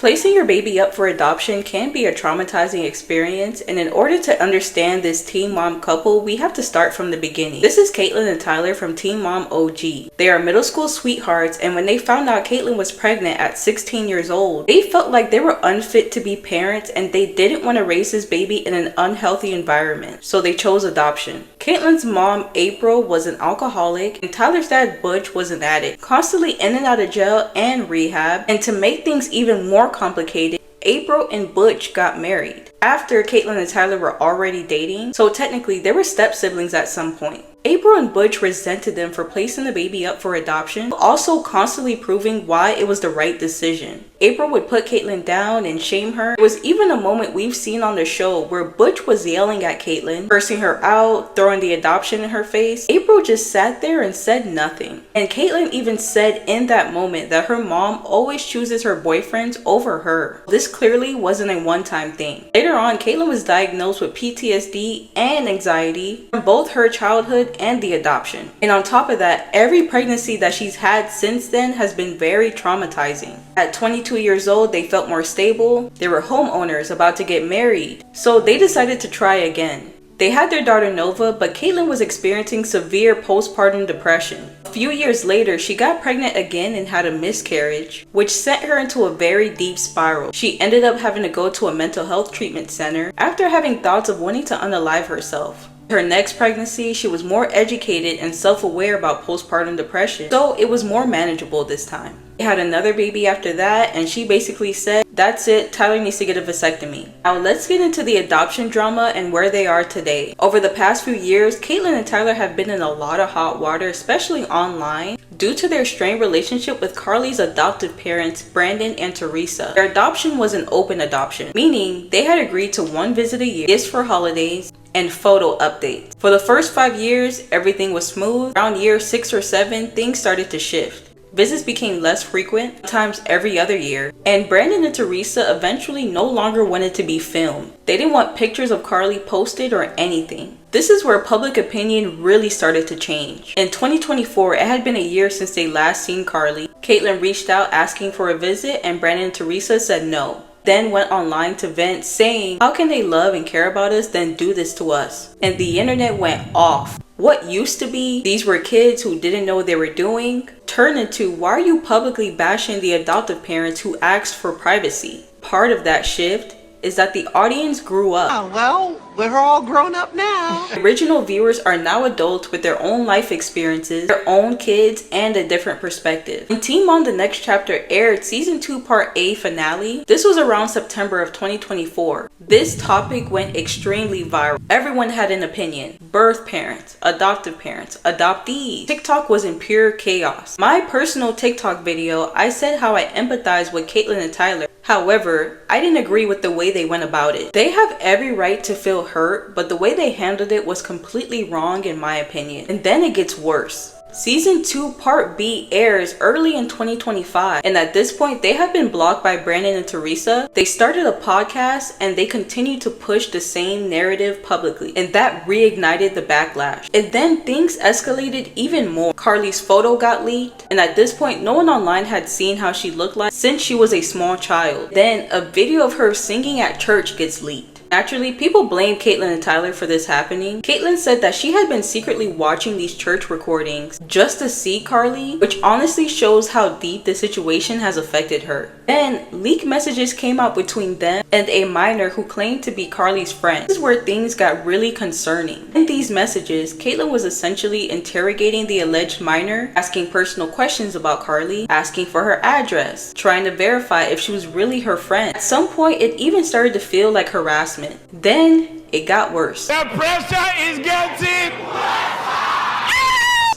Placing your baby up for adoption can be a traumatizing experience, and in order to understand this teen mom couple, we have to start from the beginning. This is Catelynn and Tyler from Teen Mom OG. They are middle school sweethearts, and when they found out Catelynn was pregnant at 16 years old, they felt like they were unfit to be parents and they didn't want to raise this baby in an unhealthy environment, so they chose adoption. Catelynn's mom, April, was an alcoholic, and Tyler's dad, Butch, was an addict, constantly in and out of jail and rehab. And to make things even more complicated, April and Butch got married after Catelynn and Tyler were already dating, so technically they were step-siblings at some point. April and Butch resented them for placing the baby up for adoption, also constantly proving why it was the right decision. April would put Catelynn down and shame her. There was even a moment we've seen on the show where Butch was yelling at Catelynn, cursing her out, throwing the adoption in her face. April just sat there and said nothing. And Catelynn even said in that moment that her mom always chooses her boyfriends over her. This clearly wasn't a one-time thing. Later on, Catelynn was diagnosed with PTSD and anxiety from both her childhood and the adoption. And on top of that, every pregnancy that she's had since then has been very traumatizing. At 22 years old, they felt more stable. They were homeowners about to get married, so they decided to try again. They had their daughter Nova, but Catelynn was experiencing severe postpartum depression. A few years later, she got pregnant again and had a miscarriage, which sent her into a very deep spiral. She ended up having to go to a mental health treatment center after having thoughts of wanting to unalive herself. Her next pregnancy, she was more educated and self-aware about postpartum depression, so it was more manageable this time. They had another baby after that, and she basically said, "That's it, Tyler needs to get a vasectomy." Now let's get into the adoption drama and where they are today. Over the past few years, Catelynn and Tyler have been in a lot of hot water, especially online, due to their strained relationship with Carly's adoptive parents, Brandon and Teresa. Their adoption was an open adoption, meaning they had agreed to one visit a year, gifts for holidays, and photo updates. For the first 5 years, everything was smooth. Around year 6 or 7, things started to shift. Visits became less frequent, sometimes every other year, and Brandon and Teresa eventually no longer wanted to be filmed. They didn't want pictures of Carly posted or anything. This is where public opinion really started to change. In 2024, it had been a year since they last seen Carly. Catelynn reached out asking for a visit, and Brandon and Teresa said no. Then went online to vent, saying, "How can they love and care about us then do this to us?" And the internet went off. What used to be, "These were kids who didn't know what they were doing," turned into, "Why are you publicly bashing the adoptive parents who asked for privacy?" Part of that shift is that the audience grew up. Oh, well, we're all grown up now. Original viewers are now adults with their own life experiences, their own kids, and a different perspective. When Teen Mom: The Next Chapter aired season 2 part A finale, this was around September of 2024. This topic went extremely viral. Everyone had an opinion. Birth parents, adoptive parents, adoptees. TikTok was in pure chaos. My personal TikTok video, I said how I empathize with Catelynn and Tyler. However, I didn't agree with the way they went about it. They have every right to feel hurt, but the way they handled it was completely wrong in my opinion. And then it gets worse. Season 2 Part B airs early in 2025, and at this point they have been blocked by Brandon and Teresa. They started a podcast and they continued to push the same narrative publicly, and that reignited the backlash. And then things escalated even more. Carly's photo got leaked, and at this point no one online had seen how she looked like since she was a small child. Then a video of her singing at church gets leaked. Naturally, people blamed Catelynn and Tyler for this happening. Catelynn said that she had been secretly watching these church recordings just to see Carly, which honestly shows how deep the situation has affected her. Then, leaked messages came out between them and a minor who claimed to be Carly's friend. This is where things got really concerning. In these messages, Catelynn was essentially interrogating the alleged minor, asking personal questions about Carly, asking for her address, trying to verify if she was really her friend. At some point, it even started to feel like harassment. Then it got worse. The pressure is getting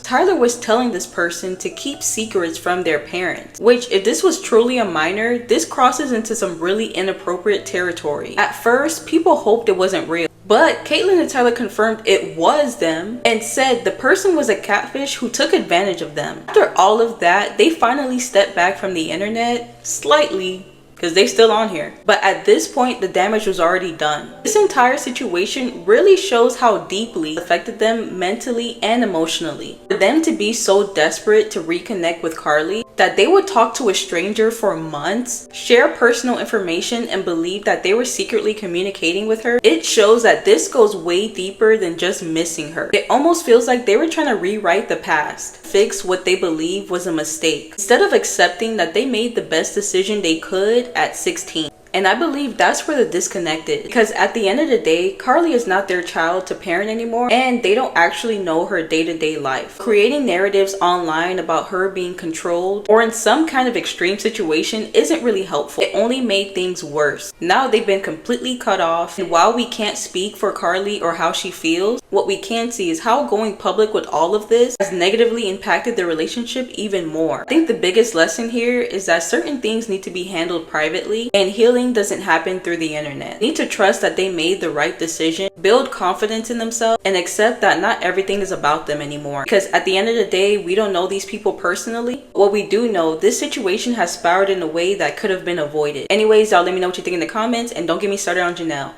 Tyler was telling this person to keep secrets from their parents, which if this was truly a minor, this crosses into some really inappropriate territory. At first, people hoped it wasn't real, but Catelynn and Tyler confirmed it was them and said the person was a catfish who took advantage of them. After all of that, they finally stepped back from the internet, slightly, because they still on here. But at this point, the damage was already done. This entire situation really shows how deeply it affected them mentally and emotionally. For them to be so desperate to reconnect with Carly that they would talk to a stranger for months, share personal information, and believe that they were secretly communicating with her, it shows that this goes way deeper than just missing her. It almost feels like they were trying to rewrite the past, fix what they believe was a mistake, instead of accepting that they made the best decision they could at 16. And I believe that's where the disconnect is, because at the end of the day, Carly is not their child to parent anymore, and they don't actually know her day-to-day life. Creating narratives online about her being controlled or in some kind of extreme situation isn't really helpful. It only made things worse. Now they've been completely cut off, and while we can't speak for Carly or how she feels, what we can see is how going public with all of this has negatively impacted their relationship even more. I think the biggest lesson here is that certain things need to be handled privately, and healing doesn't happen through the internet. They need to trust that they made the right decision, build confidence in themselves, and accept that not everything is about them anymore. Because at the end of the day, we don't know these people personally. What we do know, this situation has spiraled in a way that could have been avoided. Anyways, y'all let me know what you think in the comments, and don't get me started on Janelle.